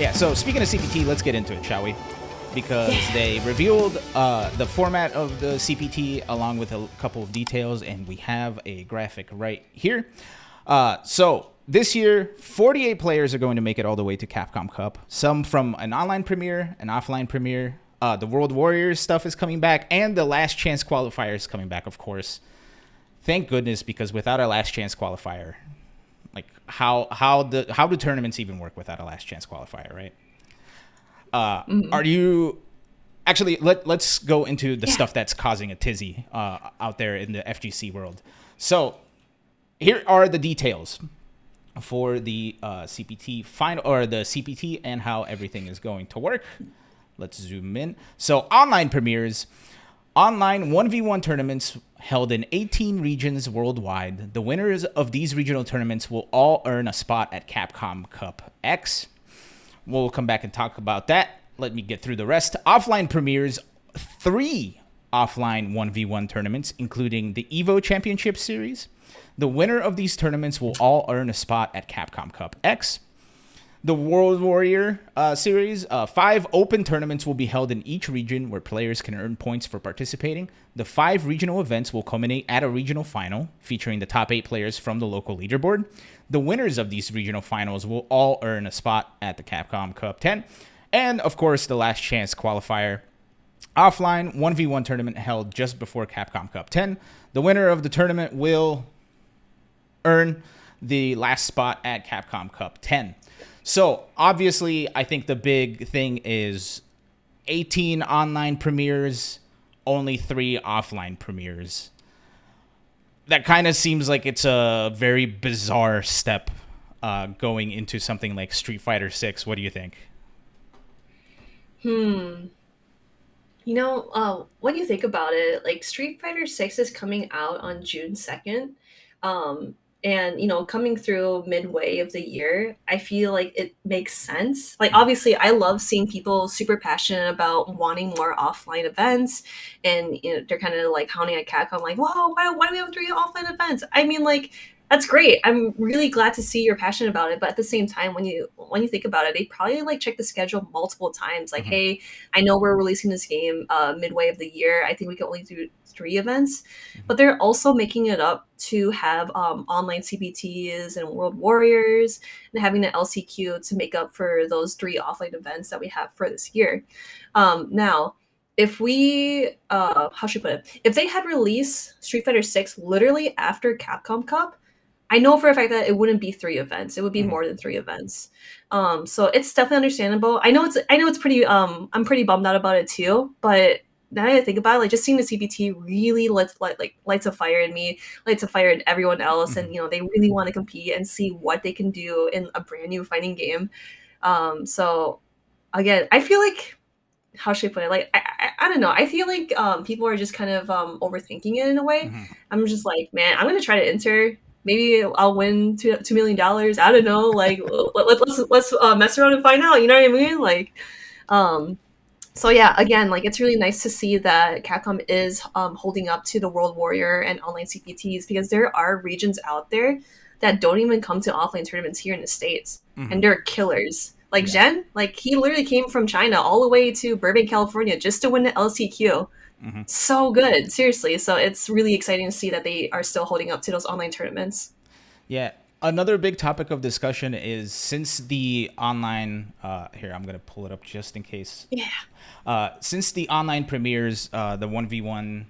Yeah, so speaking of CPT, let's get into it, shall we? Because they revealed the format of the CPT along with a couple of details, and we have a graphic right here. So this year, 48 players are going to make it all the way to Capcom Cup. Some from an online premiere, an offline premiere. The World Warriors stuff is coming back, and the Last Chance qualifier is coming back, of course. Thank goodness, because without a Last Chance qualifier, like how do tournaments even work without a Last Chance qualifier, right? Are you actually? Let's go into the stuff that's causing a tizzy out there in the FGC world. So here are the details for the CPT final, or the CPT, and how everything is going to work. Let's zoom in. So online premieres, online 1v1 tournaments held in 18 regions worldwide. The winners of these regional tournaments will all earn a spot at Capcom Cup X. We'll come back and talk about that. Let me get through the rest. Offline premieres, 3 offline 1v1 tournaments, including the EVO Championship Series. The winner of these tournaments will all earn a spot at Capcom Cup X. The World Warrior Series, 5 open tournaments will be held in each region where players can earn points for participating. The 5 regional events will culminate at a regional final featuring the top 8 players from the local leaderboard. The winners of these regional finals will all earn a spot at the Capcom Cup 10. And, of course, the Last Chance qualifier. Offline 1v1 tournament held just before Capcom Cup 10. The winner of the tournament will earn the last spot at Capcom Cup 10. So, obviously, I think the big thing is 18 online premieres, only 3 offline premieres. That kind of seems like it's a very bizarre step going into something like Street Fighter 6. What do you think? You know, when you think about it, like Street Fighter 6 is coming out on June 2nd. Um, and coming through midway of the year, I feel like it makes sense. Like obviously I love seeing people super passionate about wanting more offline events, and they're kind of like hounding at Capcom like, whoa, why do we have 3 offline events? I mean, like, that's great. I'm really glad to see you're passionate about it. But at the same time, when you think about it, they probably like check the schedule multiple times. Like, Mm-hmm. hey, I know we're releasing this game midway of the year. I think we can only do 3 events, Mm-hmm. but they're also making it up to have online CBTs and World Warriors, and having the LCQ to make up for those 3 offline events that we have for this year. Now, if we how should I put it? If they had released Street Fighter 6 literally after Capcom Cup, I know for a fact that it wouldn't be 3 events. It would be Mm-hmm. more than 3 events. So it's definitely understandable. I know it's pretty I'm pretty bummed out about it too, but now that I think about it, like just seeing the CPT really lights a fire in me, lights a fire in everyone else, Mm-hmm. and they really want to compete and see what they can do in a brand new fighting game. So again, I feel like, how should I put it? Like I don't know. I feel like people are just kind of overthinking it in a way. Mm-hmm. I'm just like, man, I'm gonna try to enter. Maybe I'll win $2 million. I don't know. Like let's mess around and find out. You know what I mean? Like, um, so yeah, again, like it's really nice to see that Capcom is holding up to the World Warrior and online CPTs, because there are regions out there that don't even come to offline tournaments here in the States, Mm-hmm. and they're killers. Like Yeah. Jen, like he literally came from China all the way to Burbank, California, just to win the LCQ. Mm-hmm. So good, seriously. So it's really exciting to see that they are still holding up to those online tournaments. Yeah. Another big topic of discussion is, since the online here, I'm gonna pull it up just in case. Yeah. Since the online premieres, the 1v1,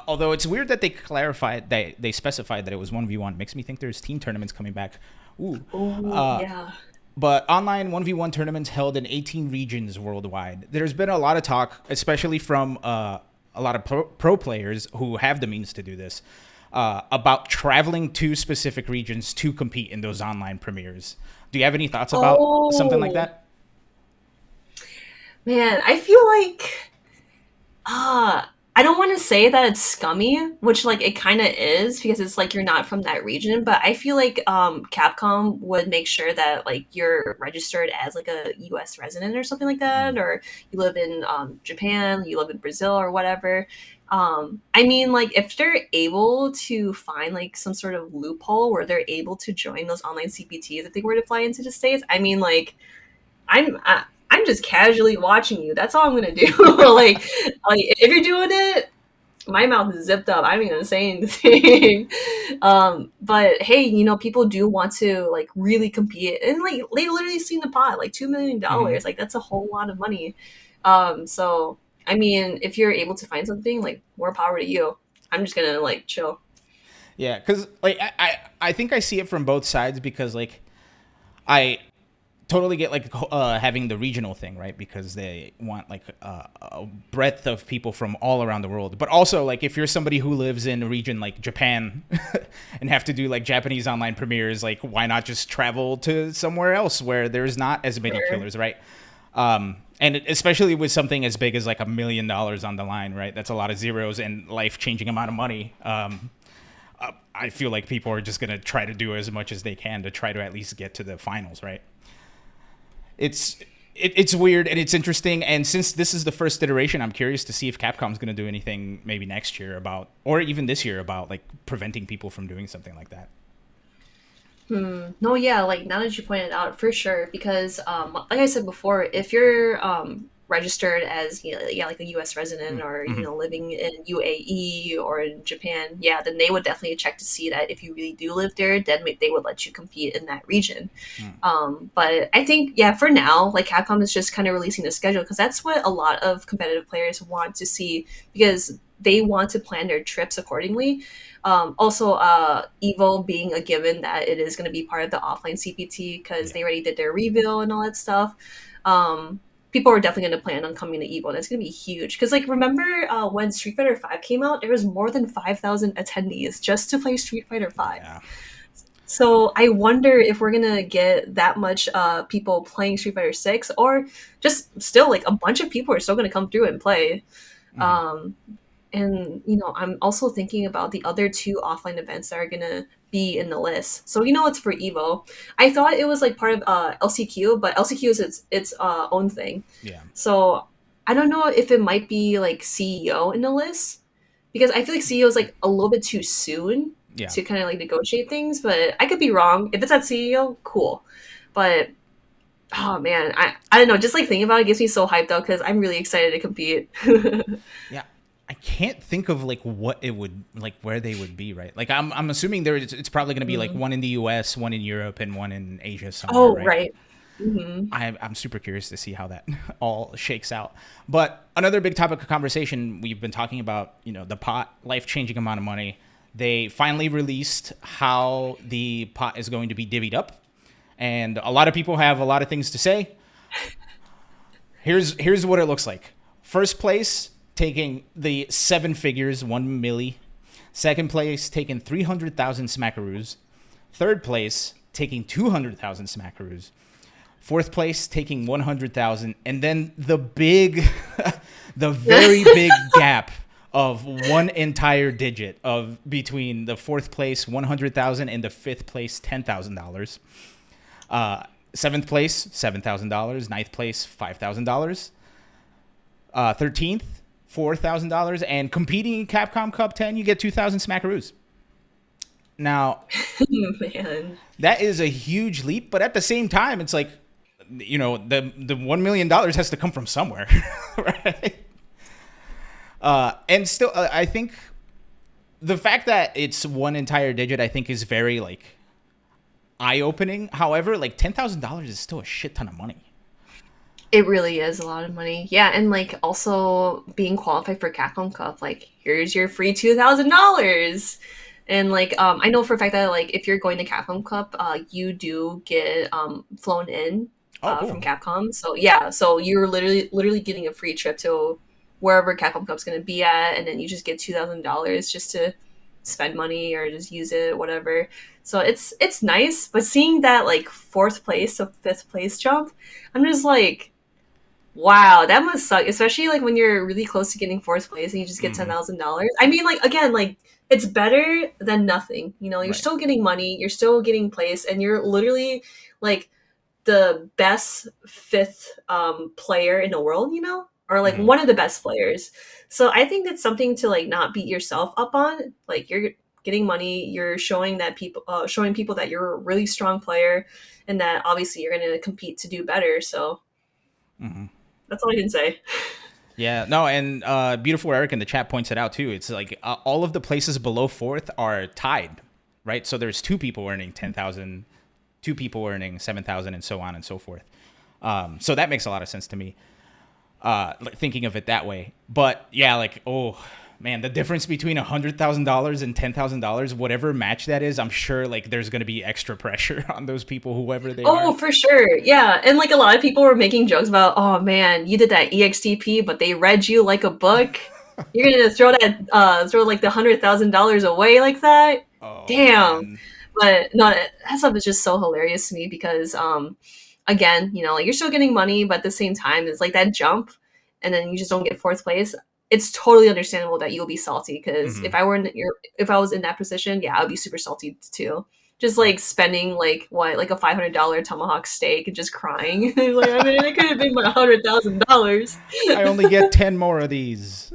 although it's weird that they clarified, they specified that it was 1v1, makes me think there's team tournaments coming back. Ooh. Oh yeah. But online 1v1 tournaments held in 18 regions worldwide. There's been a lot of talk, especially from a lot of pro players who have the means to do this, about traveling to specific regions to compete in those online premieres. Do you have any thoughts about something like Oh that? man, I feel like I don't want to say that it's scummy, which like it kind of is, because it's like you're not from that region, but I feel like Capcom would make sure that like you're registered as like a US resident or something like Mm-hmm. that, or you live in Japan, you live in Brazil or whatever. I mean, like if they're able to find like some sort of loophole where they're able to join those online CPTs if they were to fly into the States, I mean, like I'm just casually watching you. That's all I'm gonna do. like if you're doing it, my mouth is zipped up. I'm not even say anything. But hey, people do want to like really compete, and like they literally seen the pot, like Hmm. $2 million. Like that's a whole lot of money. So I mean, if you're able to find something, like more power to you. I'm just gonna like chill. Yeah, because like I think I see it from both sides because like I totally get like having the regional thing, right? Because they want like a breadth of people from all around the world. But also like if you're somebody who lives in a region like Japan and have to do like Japanese online premieres, like why not just travel to somewhere else where there's not as many Sure. killers, right? And especially with something as big as like $1 million on the line, right? That's a lot of zeros and life changing amount of money. I feel like people are just gonna try to do as much as they can to try to at least get to the finals, right? It's it's weird and it's interesting. And since this is the first iteration, I'm curious to see if Capcom's going to do anything maybe next year about, or even this year about like preventing people from doing something like that. No, yeah, like now that you pointed out, for sure, because like I said before, if you're registered as yeah, like a U.S. resident or Mm-hmm. living in UAE or in Japan, yeah, then they would definitely check to see that if you really do live there, then they would let you compete in that region. But I think, yeah, for now, like Capcom is just kind of releasing the schedule because that's what a lot of competitive players want to see because they want to plan their trips accordingly. Also, Evo being a given that it is going to be part of the offline CPT because Yeah. they already did their reveal and all that stuff. Um, People are definitely going to plan on coming to Evo. And it's going to be huge because, like, remember when Street Fighter Five came out? There was more than 5,000 attendees just to play Street Fighter Five. Yeah. So I wonder if we're gonna get that much people playing Street Fighter Six, or just still like a bunch of people are still gonna come through and play. Mm-hmm. Um, and I'm also thinking about the other two offline events that are gonna be in the list. So it's for Evo. I thought it was like part of LCQ, but LCQ is its own thing. Yeah. So I don't know if it might be like CEO in the list because I feel like CEO is like a little bit too soon Yeah. to kind of like negotiate things. But I could be wrong. If it's at CEO, cool. But oh man, I don't know. Just like thinking about it gets me so hyped up because I'm really excited to compete. Yeah. I can't think of like what it would like where they would be, right? Like I'm assuming it's probably going to be like Mm. one in the US, one in Europe, and one in Asia somewhere, Oh, right? right. Hmm. I'm super curious to see how that all shakes out. But another big topic of conversation, we've been talking about, the pot, life changing amount of money. They finally released how the pot is going to be divvied up. And a lot of people have a lot of things to say. Here's what it looks like. First place taking the seven figures, 1 milli. Second place taking 300,000 smackaroos. Third place taking 200,000 smackaroos. Fourth place taking 100,000, and then the very big gap of one entire digit of between the fourth place 100,000 and the fifth place $10,000. Seventh place $7,000. Ninth place $5,000. 13th $4,000, and competing in Capcom Cup 10, you get 2,000 smackaroos. Now Man. that is a huge leap, but at the same time, it's like the $1 million has to come from somewhere, right? And still, I think the fact that it's one entire digit, I think, is very like eye opening. However, like $10,000 is still a shit ton of money. It really is a lot of money. Yeah, and like also being qualified for Capcom Cup, like here's your free $2,000. And like I know for a fact that like if you're going to Capcom Cup, you do get flown in Oh, cool. from Capcom. So yeah, so you're literally getting a free trip to wherever Capcom Cup's gonna be at, and then you just get $2,000 just to spend money or just use it, whatever. So it's nice, but seeing that like fourth place to fifth place jump, I'm just like, wow, that must suck, especially like when you're really close to getting fourth place and you just get Mm-hmm. $10,000. I mean, like again, like it's better than nothing. You're Right. still getting money, you're still getting place, and you're literally like the best fifth player in the world, or like Mm-hmm. one of the best players. So I think that's something to like not beat yourself up on. Like you're getting money, you're showing people that you're a really strong player, and that obviously you're going to compete to do better. So That's all I can say. Yeah, no, and beautiful Eric in the chat points it out too. It's like all of the places below fourth are tied, right? So there's two people earning 10,000, two people earning 7,000, and so on and so forth. So that makes a lot of sense to me, thinking of it that way. But yeah, like, oh man, the difference between $100,000 and $10,000, whatever match that is, I'm sure like there's gonna be extra pressure on those people, whoever they are. Oh, for sure. Yeah. And like a lot of people were making jokes about, oh man, you did that EXTP, but they read you like a book. You're gonna throw like the $100,000 away like that? Oh Damn. man. But no, that stuff is just so hilarious to me because again, like you're still getting money, but at the same time, it's like that jump and then you just don't get fourth place. It's totally understandable that you'll be salty because if I was in that position, yeah, I would be super salty too. Just like spending like what, like a $500 tomahawk steak and just crying. Like, I mean, it could have been my $100,000. I only get 10 more of these.